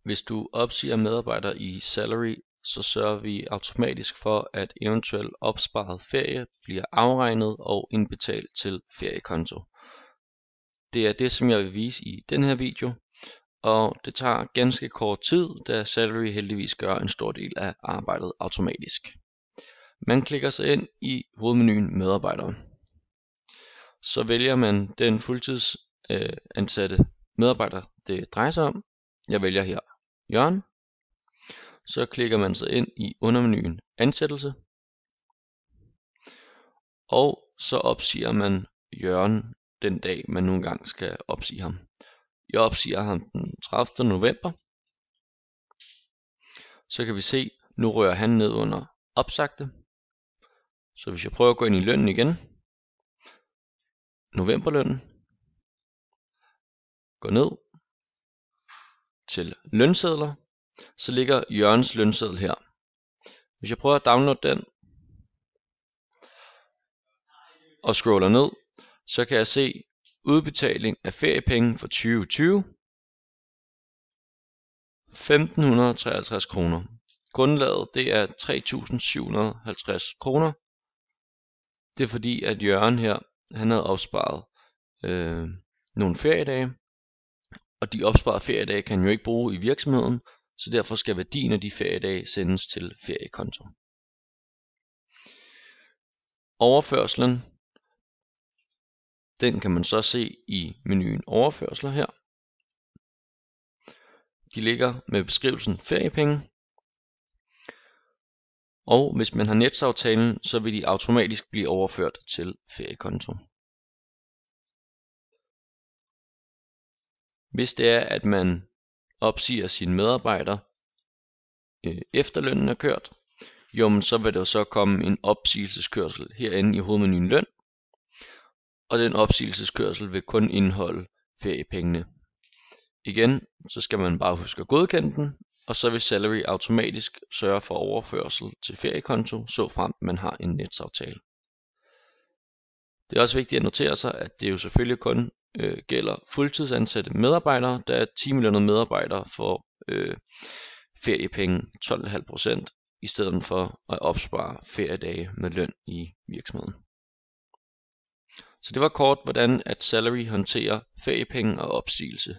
Hvis du opsiger medarbejdere i Salary, så sørger vi automatisk for, at eventuel opsparet ferie bliver afregnet og indbetalt til feriekonto. Det er det, som jeg vil vise i den her video, og det tager ganske kort tid, da Salary heldigvis gør en stor del af arbejdet automatisk. Man klikker sig ind i hovedmenuen Medarbejdere. Så vælger man den fuldtidsansatte medarbejder, det drejer sig om. Jeg vælger her Jørgen. Så klikker man sig ind i undermenuen Ansættelse. Og så opsiger man Jørgen den dag, man nu engang skal opsige ham. Jeg opsiger ham den 30. november. Så kan vi se, nu rører han ned under opsagte. Så hvis jeg prøver at gå ind i lønnen igen, novemberlønnen, gå ned til lønsedler, så ligger Jørgens lønseddel her. Hvis jeg prøver at downloade den og scroller ned, så kan jeg se udbetaling af feriepenge for 2020, 1553 kroner. Grundlaget det er 3750 kroner. Det er fordi at Jørgen her, han havde opsparet nogle feriedage, og de opsparede feriedage kan jo ikke bruge i virksomheden, så derfor skal værdien af de feriedage sendes til feriekonto. Overførslen, den kan man så se i menuen overførsler her. De ligger med beskrivelsen feriepenge. Og hvis man har netsaftalen, så vil de automatisk blive overført til feriekonto. Hvis det er, at man opsiger sine medarbejdere efter lønnen er kørt, så vil der så komme en opsigelseskørsel herinde i hovedmenuen løn. Og den opsigelseskørsel vil kun indeholde feriepengene. Igen, så skal man bare huske at godkende den, og så vil Salary automatisk sørge for overførsel til feriekonto, såfremt man har en netsaftale. Det er også vigtigt at notere sig, at det jo selvfølgelig kun gælder fuldtidsansatte medarbejdere, da timelønnede medarbejdere får feriepenge 12,5% i stedet for at opspare feriedage med løn i virksomheden. Så det var kort, hvordan at Salary håndterer feriepenge og opsigelse